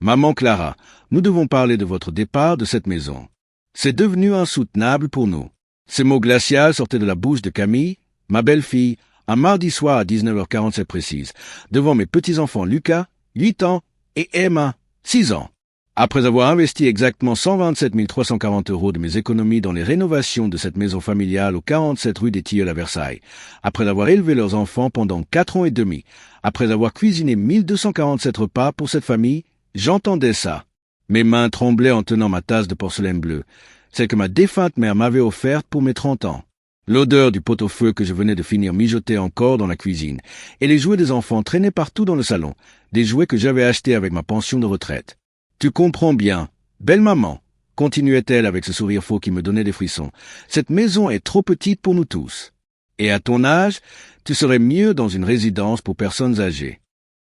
Maman Clara, nous devons parler de votre départ de cette maison. C'est devenu insoutenable pour nous. Ces mots glaciaux sortaient de la bouche de Camille, ma belle-fille, un mardi soir à 19h47 précise, devant mes petits-enfants Lucas, 8 ans, et Emma, 6 ans. Après avoir investi exactement 127 340 € de mes économies dans les rénovations de cette maison familiale au 47 rue des Tilleuls à Versailles, après avoir élevé leurs enfants pendant 4 ans et demi, après avoir cuisiné 1247 repas pour cette famille, j'entendais ça. Mes mains tremblaient en tenant ma tasse de porcelaine bleue, celle que ma défunte mère m'avait offerte pour mes 30 ans. L'odeur du pot-au-feu que je venais de finir mijotait encore dans la cuisine, et les jouets des enfants traînaient partout dans le salon, des jouets que j'avais achetés avec ma pension de retraite. Tu comprends bien, belle maman, continuait-elle avec ce sourire faux qui me donnait des frissons, cette maison est trop petite pour nous tous. Et à ton âge, tu serais mieux dans une résidence pour personnes âgées.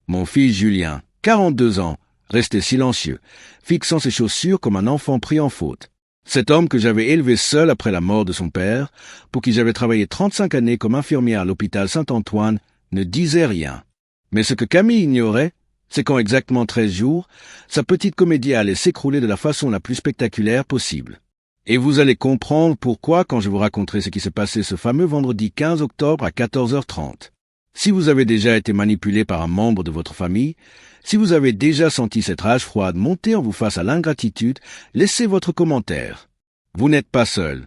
Mon fils Julien, 42 ans, restait silencieux, fixant ses chaussures comme un enfant pris en faute. Cet homme que j'avais élevé seul après la mort de son père, pour qui j'avais travaillé 35 années comme infirmière à l'hôpital Saint-Antoine, ne disait rien. Mais ce que Camille ignorait, c'est qu'en exactement 13 jours, sa petite comédie allait s'écrouler de la façon la plus spectaculaire possible. Et vous allez comprendre pourquoi quand je vous raconterai ce qui s'est passé ce fameux vendredi 15 octobre à 14h30. Si vous avez déjà été manipulé par un membre de votre famille, si vous avez déjà senti cette rage froide monter en vous face à l'ingratitude, laissez votre commentaire. Vous n'êtes pas seul.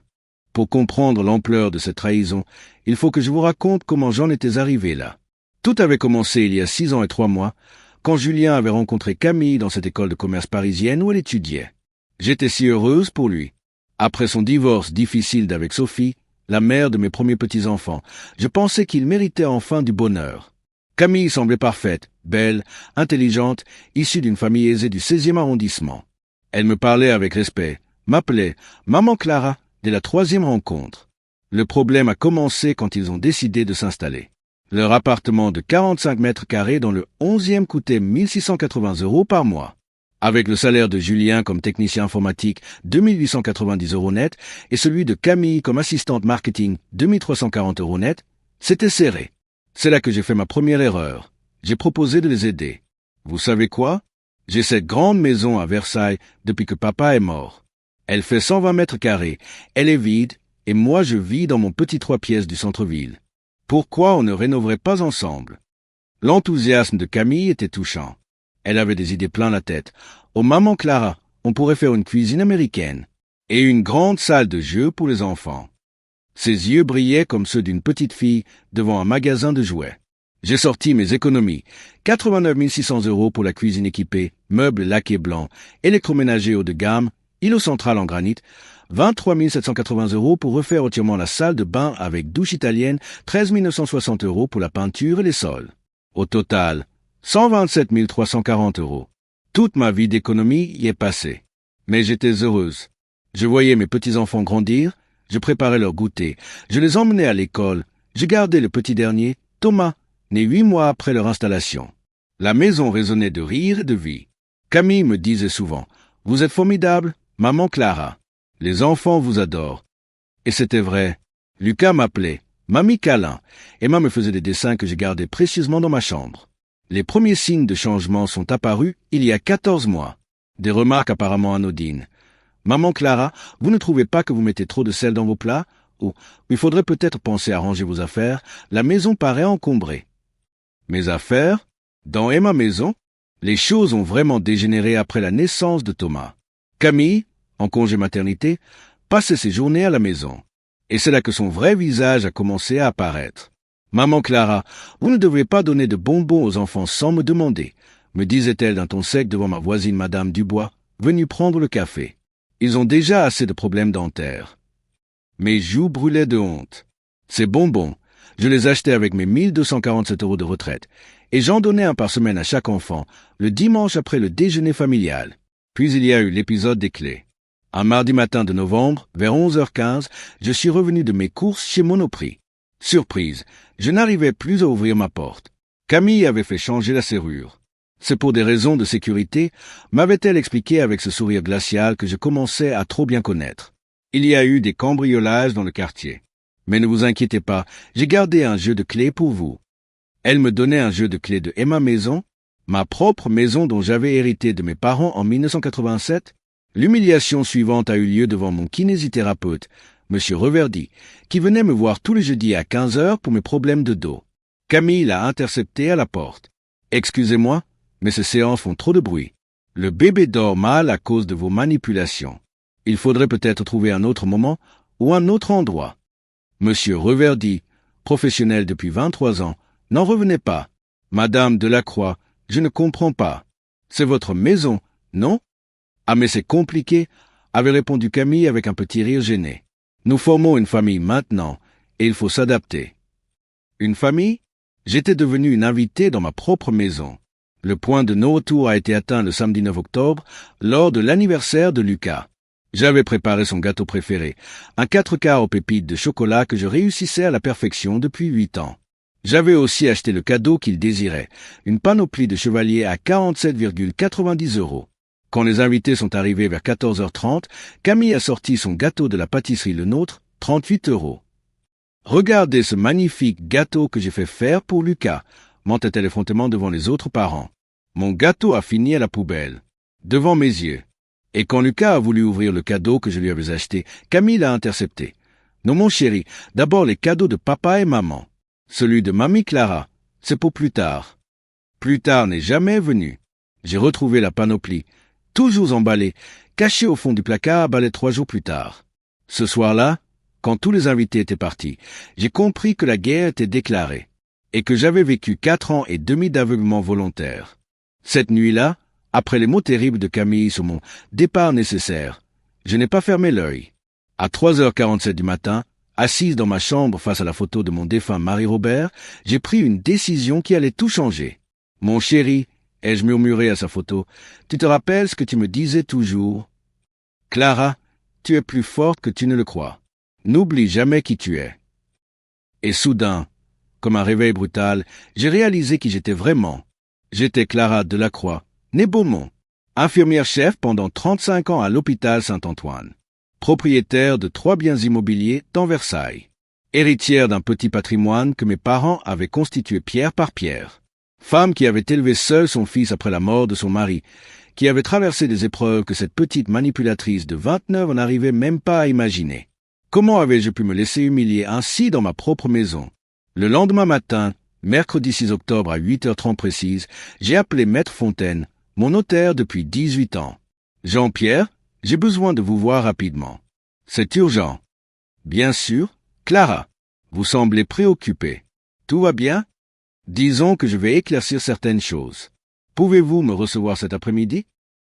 Pour comprendre l'ampleur de cette trahison, il faut que je vous raconte comment j'en étais arrivé là. Tout avait commencé il y a 6 ans et 3 mois, quand Julien avait rencontré Camille dans cette école de commerce parisienne où elle étudiait. J'étais si heureuse pour lui. Après son divorce difficile d'avec Sophie, la mère de mes premiers petits-enfants, je pensais qu'il méritait enfin du bonheur. Camille semblait parfaite, belle, intelligente, issue d'une famille aisée du 16e arrondissement. Elle me parlait avec respect, m'appelait « Maman Clara » dès la 3e rencontre. Le problème a commencé quand ils ont décidé de s'installer. Leur appartement de 45 mètres carrés dans le 11e coûtait 1680 € par mois. Avec le salaire de Julien comme technicien informatique, 2890 € net, et celui de Camille comme assistante marketing, 2340 € net, c'était serré. C'est là que j'ai fait ma première erreur. J'ai proposé de les aider. Vous savez quoi? J'ai cette grande maison à Versailles depuis que papa est mort. Elle fait 120 mètres carrés, elle est vide, et moi je vis dans mon petit 3 pièces du centre-ville. Pourquoi on ne rénoverait pas ensemble? L'enthousiasme de Camille était touchant. Elle avait des idées plein la tête. Oh maman Clara, on pourrait faire une cuisine américaine. Et une grande salle de jeux pour les enfants. Ses yeux brillaient comme ceux d'une petite fille devant un magasin de jouets. J'ai sorti mes économies. 89 600 € pour la cuisine équipée, meubles laqués blancs, électroménager haut de gamme, îlot central en granit, 23 780 € pour refaire entièrement la salle de bain avec douche italienne, 13 960 € pour la peinture et les sols. Au total, 127 340 €. Toute ma vie d'économie y est passée. Mais j'étais heureuse. Je voyais mes petits-enfants grandir, je préparais leur goûter, je les emmenais à l'école, je gardais le petit dernier, Thomas, né 8 mois après leur installation. La maison résonnait de rire et de vie. Camille me disait souvent, « Vous êtes formidable, maman Clara. Les enfants vous adorent. » Et c'était vrai. Lucas m'appelait « Mamie Câlin » Emma me faisait des dessins que j'ai gardés précieusement dans ma chambre. Les premiers signes de changement sont apparus il y a 14 mois. Des remarques apparemment anodines. « Maman Clara, vous ne trouvez pas que vous mettez trop de sel dans vos plats ?» Ou « Il faudrait peut-être penser à ranger vos affaires, la maison paraît encombrée. » Mes affaires? Dans Emma Maison? Les choses ont vraiment dégénéré après la naissance de Thomas. Camille, en congé maternité, passait ses journées à la maison. Et c'est là que son vrai visage a commencé à apparaître. « Maman Clara, vous ne devez pas donner de bonbons aux enfants sans me demander, » me disait-elle d'un ton sec devant ma voisine Madame Dubois, venue prendre le café. Ils ont déjà assez de problèmes dentaires. Mes joues brûlaient de honte. Ces bonbons, je les achetais avec mes 1247 € de retraite, et j'en donnais un par semaine à chaque enfant, le dimanche après le déjeuner familial. Puis il y a eu l'épisode des clés. Un mardi matin de novembre, vers 11h15, je suis revenu de mes courses chez Monoprix. Surprise, je n'arrivais plus à ouvrir ma porte. Camille avait fait changer la serrure. C'est pour des raisons de sécurité, m'avait-elle expliqué avec ce sourire glacial que je commençais à trop bien connaître. Il y a eu des cambriolages dans le quartier. Mais ne vous inquiétez pas, j'ai gardé un jeu de clés pour vous. Elle me donnait un jeu de clés de Emma Maison. Ma propre maison dont j'avais hérité de mes parents en 1987? L'humiliation suivante a eu lieu devant mon kinésithérapeute, M. Reverdy, qui venait me voir tous les jeudis à 15 heures pour mes problèmes de dos. Camille l'a intercepté à la porte. « Excusez-moi, mais ces séances font trop de bruit. Le bébé dort mal à cause de vos manipulations. Il faudrait peut-être trouver un autre moment ou un autre endroit. » Monsieur Reverdy, professionnel depuis 23 ans, n'en revenait pas. « Madame Delacroix, je ne comprends pas. C'est votre maison, non? » « Ah mais c'est compliqué, » avait répondu Camille avec un petit rire gêné. « Nous formons une famille maintenant, et il faut s'adapter. » Une famille? J'étais devenu une invitée dans ma propre maison. Le point de non-retour a été atteint le samedi 9 octobre, lors de l'anniversaire de Lucas. J'avais préparé son gâteau préféré, un 4/4 aux pépites de chocolat que je réussissais à la perfection depuis 8 ans. J'avais aussi acheté le cadeau qu'il désirait, une panoplie de chevalier à 47,90 €. Quand les invités sont arrivés vers 14h30, Camille a sorti son gâteau de la pâtisserie Le Nôtre, 38 €. « Regardez ce magnifique gâteau que j'ai fait faire pour Lucas », mentait-elle effrontément devant les autres parents. Mon gâteau a fini à la poubelle, devant mes yeux. Et quand Lucas a voulu ouvrir le cadeau que je lui avais acheté, Camille l'a intercepté. « Non, mon chéri, d'abord les cadeaux de papa et maman. Celui de mamie Clara, c'est pour plus tard. » Plus tard n'est jamais venu. J'ai retrouvé la panoplie, toujours emballée, cachée au fond du placard, emballée 3 jours plus tard. Ce soir-là, quand tous les invités étaient partis, j'ai compris que la guerre était déclarée, et que j'avais vécu 4 ans et demi d'aveuglement volontaire. Cette nuit-là, après les mots terribles de Camille sur mon départ nécessaire, je n'ai pas fermé l'œil. À 3h47 du matin, assise dans ma chambre face à la photo de mon défunt Marie-Robert, j'ai pris une décision qui allait tout changer. « Mon chéri », ai-je murmuré à sa photo, « tu te rappelles ce que tu me disais toujours? Clara, tu es plus forte que tu ne le crois. N'oublie jamais qui tu es. » Et soudain, comme un réveil brutal, j'ai réalisé qui j'étais vraiment. J'étais Clara Delacroix, née Beaumont, infirmière-chef pendant 35 ans à l'hôpital Saint-Antoine, propriétaire de 3 biens immobiliers dans Versailles, héritière d'un petit patrimoine que mes parents avaient constitué pierre par pierre. Femme qui avait élevé seule son fils après la mort de son mari, qui avait traversé des épreuves que cette petite manipulatrice de 29 n'arrivait même pas à imaginer. Comment avais-je pu me laisser humilier ainsi dans ma propre maison? Le lendemain matin, mercredi 6 octobre à 8h30 précise, j'ai appelé Maître Fontaine, mon notaire depuis 18 ans. « Jean-Pierre, j'ai besoin de vous voir rapidement. C'est urgent. »« Bien sûr. Clara, vous semblez préoccupée. Tout va bien? Disons que je vais éclaircir certaines choses. Pouvez-vous me recevoir cet après-midi?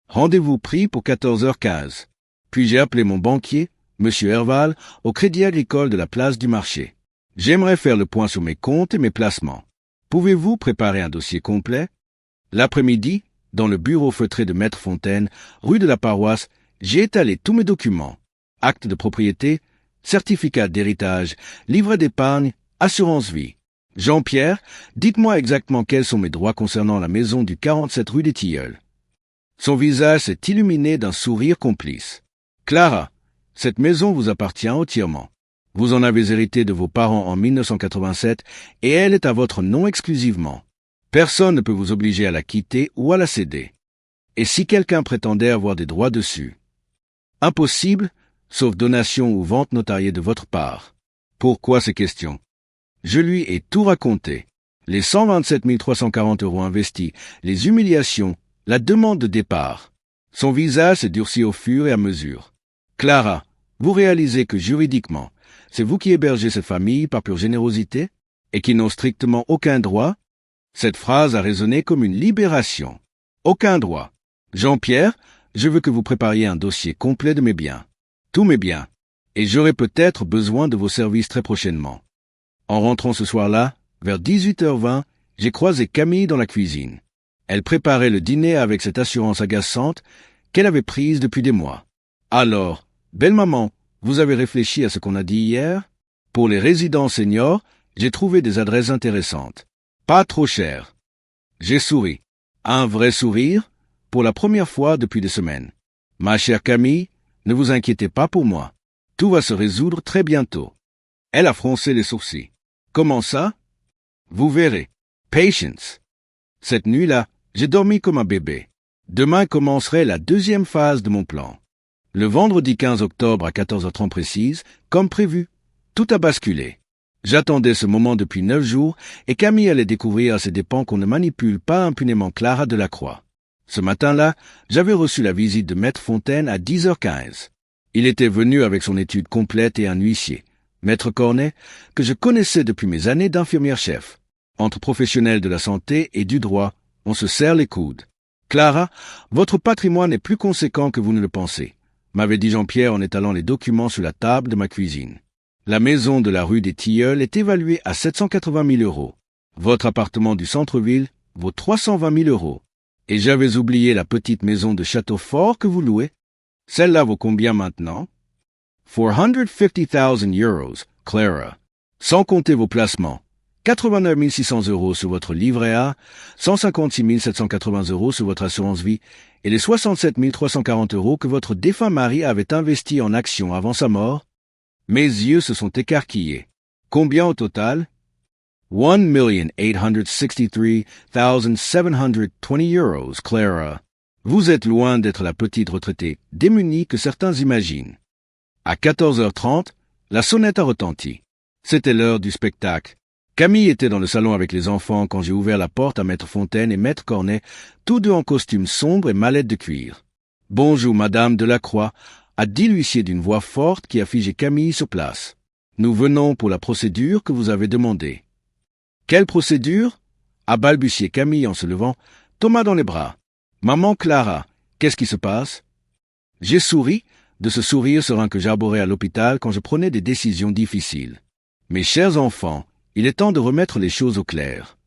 Rendez-vous pris pour 14h15. » Puis j'ai appelé mon banquier, M. Herval, au Crédit Agricole de la place du Marché. « J'aimerais faire le point sur mes comptes et mes placements. Pouvez-vous préparer un dossier complet? » L'après-midi, dans le bureau feutré de Maître Fontaine, rue de la Paroisse, j'ai étalé tous mes documents. Acte de propriété, certificat d'héritage, livret d'épargne, assurance vie. « Jean-Pierre, dites-moi exactement quels sont mes droits concernant la maison du 47 rue des Tilleuls. » Son visage s'est illuminé d'un sourire complice. « Clara, cette maison vous appartient entièrement. Vous en avez hérité de vos parents en 1987 et elle est à votre nom exclusivement. Personne ne peut vous obliger à la quitter ou à la céder. Et si quelqu'un prétendait avoir des droits dessus? Impossible, sauf donation ou vente notariée de votre part. Pourquoi ces questions? Je lui ai tout raconté. Les 127 340 € investis, les humiliations, la demande de départ. Son visage s'est durci au fur et à mesure. « Clara, vous réalisez que juridiquement, c'est vous qui hébergez cette famille par pure générosité et qui n'ont strictement aucun droit? » Cette phrase a résonné comme une libération. Aucun droit. « Jean-Pierre, je veux que vous prépariez un dossier complet de mes biens. Tous mes biens. Et j'aurai peut-être besoin de vos services très prochainement. » En rentrant ce soir-là, vers 18h20, j'ai croisé Camille dans la cuisine. Elle préparait le dîner avec cette assurance agaçante qu'elle avait prise depuis des mois. « Alors, belle maman, vous avez réfléchi à ce qu'on a dit hier? Pour les résidents seniors, j'ai trouvé des adresses intéressantes. Pas trop chères. » J'ai souri. Un vrai sourire, pour la première fois depuis des semaines. « Ma chère Camille, ne vous inquiétez pas pour moi. Tout va se résoudre très bientôt. » Elle a froncé les sourcils. « Comment ça? » Vous verrez. Patience. Cette nuit-là, J'ai dormi comme un bébé. Demain commencerait la deuxième phase de mon plan. Le vendredi 15 octobre à 14h30 précise, comme prévu, tout a basculé. J'attendais ce moment depuis 9 jours et Camille allait découvrir à ses dépens qu'on ne manipule pas impunément Clara Delacroix. Ce matin-là, j'avais reçu la visite de Maître Fontaine à 10h15. Il était venu avec son étude complète et un huissier, Maître Cornet, que je connaissais depuis mes années d'infirmière-chef. Entre professionnels de la santé et du droit, on se serre les coudes. Clara, votre patrimoine est plus conséquent que vous ne le pensez, m'avait dit Jean-Pierre en étalant les documents sur la table de ma cuisine. La maison de la rue des Tilleuls est évaluée à 780 000 €. Votre appartement du centre-ville vaut 320 000 €. Et j'avais oublié la petite maison de Châteaufort que vous louez. Celle-là vaut combien maintenant? 450 000 €, Clara. Sans compter vos placements. 89 600 € sur votre livret A, 156 780 € sur votre assurance vie et les 67 340 € que votre défunt mari avait investis en actions avant sa mort. Mes yeux se sont écarquillés. Combien au total? 1 863 720 €, Clara. Vous êtes loin d'être la petite retraitée démunie que certains imaginent. À 14h30, la sonnette a retenti. C'était l'heure du spectacle. Camille était dans le salon avec les enfants quand j'ai ouvert la porte à Maître Fontaine et Maître Cornet, tous deux en costume sombre et mallette de cuir. « Bonjour, Madame Delacroix », a dit l'huissier d'une voix forte qui a figé Camille sur place. « Nous venons pour la procédure que vous avez demandée. »« Quelle procédure ?» a balbutié Camille en se levant, Thomas dans les bras. « Maman Clara, qu'est-ce qui se passe ?» J'ai souri, de ce sourire serein que j'arborais à l'hôpital quand je prenais des décisions difficiles. « Mes chers enfants, il est temps de remettre les choses au clair. »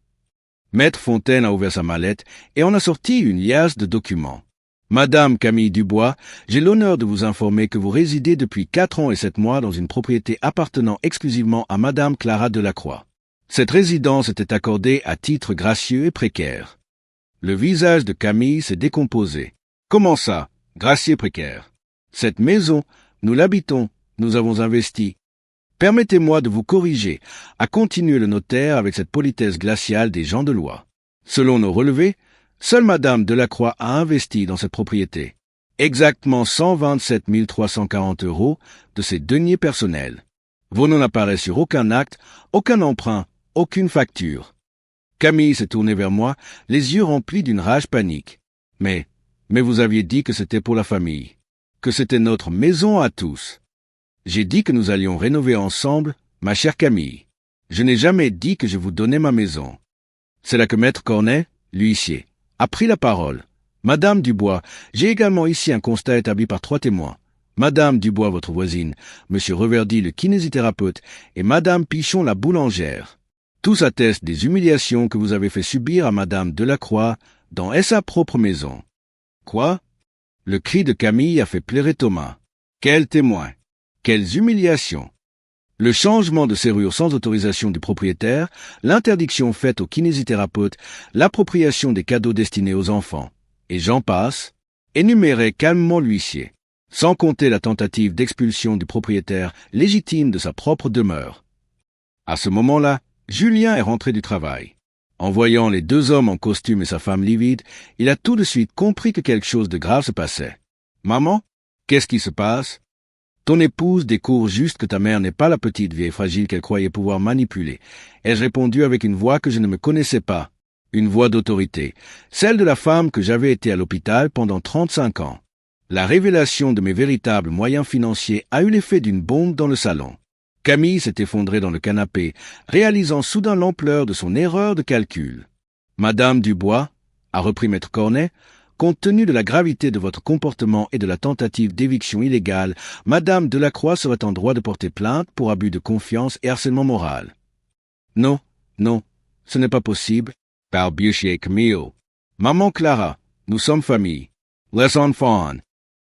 Maître Fontaine a ouvert sa mallette et en a sorti une liasse de documents. « Madame Camille Dubois, j'ai l'honneur de vous informer que vous résidez depuis 4 ans et 7 mois dans une propriété appartenant exclusivement à Madame Clara Delacroix. Cette résidence était accordée à titre gracieux et précaire. » Le visage de Camille s'est décomposé. « Comment ça, gracieux précaire? Cette maison, nous l'habitons, nous avons investi. » Permettez-moi de vous corriger, a continué le notaire avec cette politesse glaciale des gens de loi. Selon nos relevés, seule Madame Delacroix a investi dans cette propriété. Exactement 127 340 € de ses deniers personnels. Vos noms n'apparaissent sur aucun acte, aucun emprunt, aucune facture. Camille s'est tournée vers moi, les yeux remplis d'une rage panique. Mais vous aviez dit que c'était pour la famille, que c'était notre maison à tous. J'ai dit que nous allions rénover ensemble, ma chère Camille. Je n'ai jamais dit que je vous donnais ma maison. C'est là que Maître Cornet, l'huissier, a pris la parole. Madame Dubois, j'ai également ici un constat établi par 3 témoins. Madame Dubois, votre voisine, Monsieur Reverdy, le kinésithérapeute, et Madame Pichon, la boulangère. Tous attestent des humiliations que vous avez fait subir à Madame Delacroix dans sa propre maison. Quoi? Le cri de Camille a fait pleurer Thomas. Quel témoin? Quelles humiliations! Le changement de serrure sans autorisation du propriétaire, l'interdiction faite aux kinésithérapeutes, l'appropriation des cadeaux destinés aux enfants, et j'en passe, énumérait calmement l'huissier, sans compter la tentative d'expulsion du propriétaire légitime de sa propre demeure. À ce moment-là, Julien est rentré du travail. En voyant les 2 hommes en costume et sa femme livide, il a tout de suite compris que quelque chose de grave se passait. « Maman, qu'est-ce qui se passe? » Ton épouse découvre juste que ta mère n'est pas la petite vieille fragile qu'elle croyait pouvoir manipuler. Ai-je répondu avec une voix que je ne me connaissais pas, une voix d'autorité, celle de la femme que j'avais été à l'hôpital pendant 35 ans. La révélation de mes véritables moyens financiers a eu l'effet d'une bombe dans le salon. Camille s'est effondrée dans le canapé, réalisant soudain l'ampleur de son erreur de calcul. « Madame Dubois, » a repris Maître Cornet, compte tenu de la gravité de votre comportement et de la tentative d'éviction illégale, Madame Delacroix serait en droit de porter plainte pour abus de confiance et harcèlement moral. Non, ce n'est pas possible, balbutiait Camille. Maman Clara, nous sommes famille. Les enfants.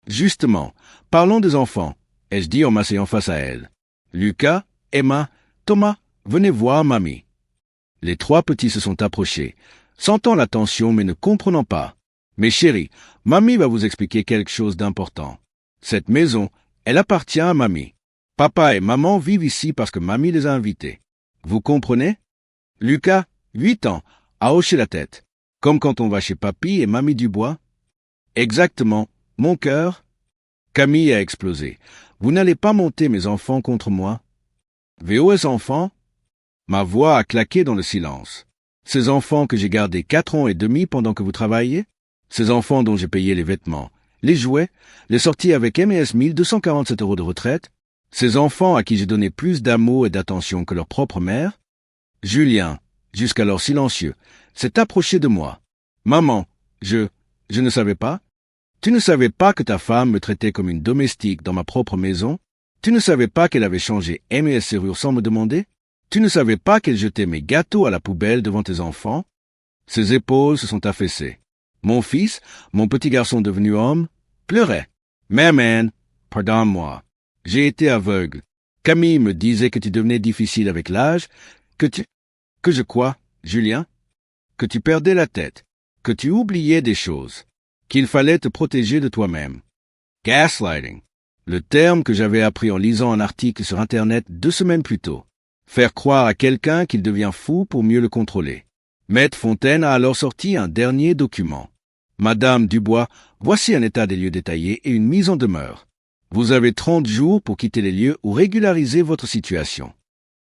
Justement, parlons des enfants, ai-je dit en m'asseyant face à elle. Lucas, Emma, Thomas, venez voir mamie. Les 3 petits se sont approchés, sentant la tension mais ne comprenant pas. Mes chéris, mamie va vous expliquer quelque chose d'important. Cette maison, elle appartient à mamie. Papa et maman vivent ici parce que mamie les a invités. Vous comprenez? Lucas, 8 ans, a hoché la tête. Comme quand on va chez Papy et Mamie Dubois? Exactement. Mon cœur? Camille a explosé. Vous n'allez pas monter mes enfants contre moi? VOS enfants? Ma voix a claqué dans le silence. Ces enfants que j'ai gardés 4 ans et demi pendant que vous travailliez? Ces enfants dont j'ai payé les vêtements, les jouets, les sorties avec M&S 1247 € de retraite? Ces enfants à qui j'ai donné plus d'amour et d'attention que leur propre mère? Julien, jusqu'alors silencieux, s'est approché de moi. Maman, je ne savais pas. Tu ne savais pas que ta femme me traitait comme une domestique dans ma propre maison? Tu ne savais pas qu'elle avait changé M&S serrure sans me demander? Tu ne savais pas qu'elle jetait mes gâteaux à la poubelle devant tes enfants? Ses épaules se sont affaissées. Mon fils, mon petit garçon devenu homme, pleurait. Maman, pardonne-moi. J'ai été aveugle. Camille me disait que tu devenais difficile avec l'âge, que je quoi, Julien? Que tu perdais la tête, que tu oubliais des choses, qu'il fallait te protéger de toi-même. Gaslighting. Le terme que j'avais appris en lisant un article sur Internet 2 semaines plus tôt. Faire croire à quelqu'un qu'il devient fou pour mieux le contrôler. Maître Fontaine a alors sorti un dernier document. Madame Dubois, voici un état des lieux détaillé et une mise en demeure. Vous avez 30 jours pour quitter les lieux ou régulariser votre situation.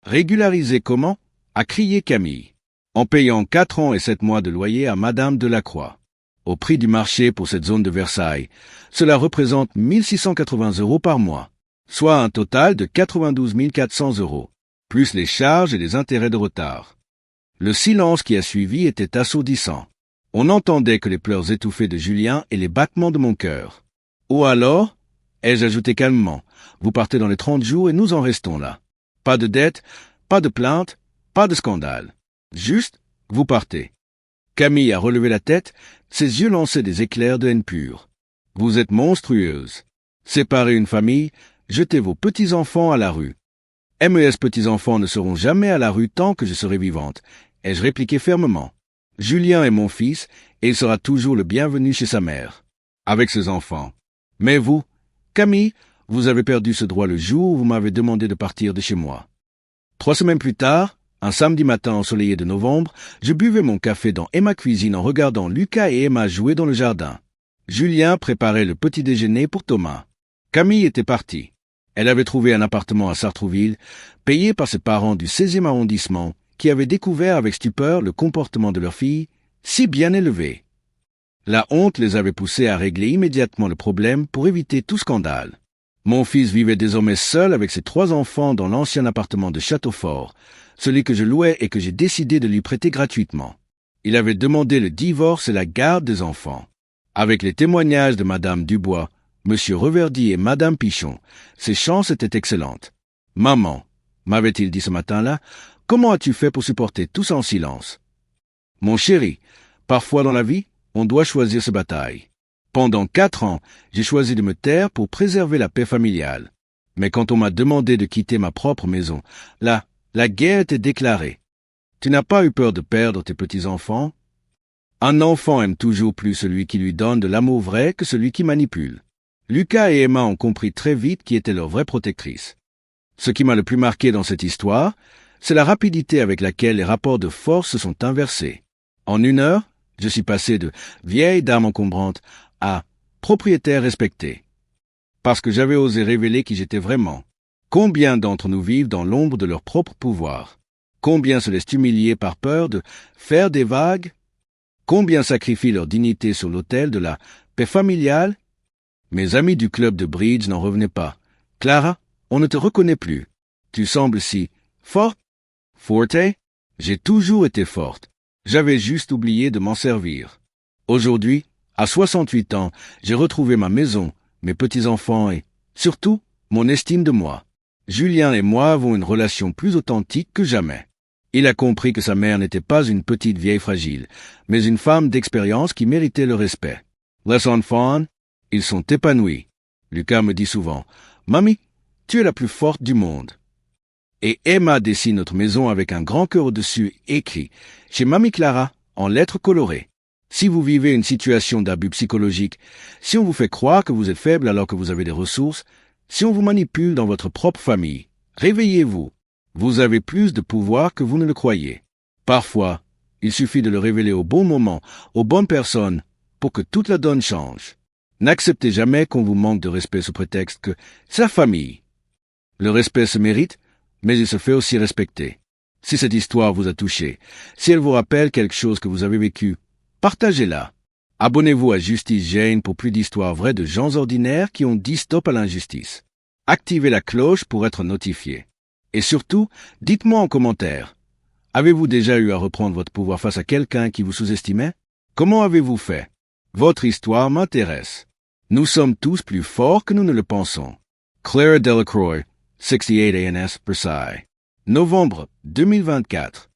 Régulariser comment? A crié Camille. En payant 4 ans et 7 mois de loyer à Madame Delacroix. Au prix du marché pour cette zone de Versailles, cela représente 1680 € par mois, soit un total de 92 400 €, plus les charges et les intérêts de retard. Le silence qui a suivi était assourdissant. On n'entendait que les pleurs étouffés de Julien et les battements de mon cœur. Ou alors, ai-je ajouté calmement, vous partez dans les 30 jours et nous en restons là. Pas de dette, pas de plainte, pas de scandale. Juste, vous partez. Camille a relevé la tête, ses yeux lançaient des éclairs de haine pure. Vous êtes monstrueuse. Séparez une famille, jetez vos petits-enfants à la rue. MES petits-enfants ne seront jamais à la rue tant que je serai vivante, ai-je répliqué fermement. Julien est mon fils, et il sera toujours le bienvenu chez sa mère, avec ses enfants. Mais vous, Camille, vous avez perdu ce droit le jour où vous m'avez demandé de partir de chez moi. 3 semaines plus tard, un samedi matin ensoleillé de novembre, je buvais mon café dans Emma Cuisine en regardant Lucas et Emma jouer dans le jardin. Julien préparait le petit déjeuner pour Thomas. Camille était partie. Elle avait trouvé un appartement à Sartrouville, payé par ses parents du 16e arrondissement, qui avaient découvert avec stupeur le comportement de leur fille, si bien élevée. La honte les avait poussés à régler immédiatement le problème pour éviter tout scandale. Mon fils vivait désormais seul avec ses 3 enfants dans l'ancien appartement de Châteaufort, celui que je louais et que j'ai décidé de lui prêter gratuitement. Il avait demandé le divorce et la garde des enfants. Avec les témoignages de Madame Dubois, Monsieur Reverdy et Madame Pichon, ses chances étaient excellentes. « Maman, m'avait-il dit ce matin-là, comment as-tu fait pour supporter tout ça en silence? » Mon chéri, parfois dans la vie, on doit choisir ses batailles. Pendant 4 ans, j'ai choisi de me taire pour préserver la paix familiale. Mais quand on m'a demandé de quitter ma propre maison, là, la guerre était déclarée. Tu n'as pas eu peur de perdre tes petits-enfants? Un enfant aime toujours plus celui qui lui donne de l'amour vrai que celui qui manipule. Lucas et Emma ont compris très vite qui était leur vraie protectrice. Ce qui m'a le plus marqué dans cette histoire, c'est la rapidité avec laquelle les rapports de force se sont inversés. En 1 heure, je suis passé de vieille dame encombrante à propriétaire respecté. Parce que j'avais osé révéler qui j'étais vraiment. Combien d'entre nous vivent dans l'ombre de leur propre pouvoir? Combien se laissent humilier par peur de faire des vagues? Combien sacrifient leur dignité sur l'autel de la paix familiale? Mes amis du club de bridge n'en revenaient pas. Clara, on ne te reconnaît plus. Tu sembles si forte. Forte? J'ai toujours été forte. J'avais juste oublié de m'en servir. Aujourd'hui, à 68 ans, j'ai retrouvé ma maison, mes petits-enfants et, surtout, mon estime de moi. Julien et moi avons une relation plus authentique que jamais. Il a compris que sa mère n'était pas une petite vieille fragile, mais une femme d'expérience qui méritait le respect. Les enfants, ils sont épanouis. Lucas me dit souvent, « Mamie, tu es la plus forte du monde. » Et Emma dessine notre maison avec un grand cœur au-dessus écrit « Chez Mamie Clara » en lettres colorées. Si vous vivez une situation d'abus psychologique, si on vous fait croire que vous êtes faible alors que vous avez des ressources, si on vous manipule dans votre propre famille, réveillez-vous. Vous avez plus de pouvoir que vous ne le croyez. Parfois, Il suffit de le révéler au bon moment, aux bonnes personnes, pour que toute la donne change. N'acceptez jamais qu'on vous manque de respect sous prétexte que c'est la famille. Le respect se mérite, mais il se fait aussi respecter. Si cette histoire vous a touché, si elle vous rappelle quelque chose que vous avez vécu, partagez-la. Abonnez-vous à Justice Jane pour plus d'histoires vraies de gens ordinaires qui ont dit stop à l'injustice. Activez la cloche pour être notifié. Et surtout, dites-moi en commentaire. Avez-vous déjà eu à reprendre votre pouvoir face à quelqu'un qui vous sous-estimait? Comment avez-vous fait? Votre histoire m'intéresse. Nous sommes tous plus forts que nous ne le pensons. Clara Delacroix, 68 ANS, Versailles. Novembre 2024.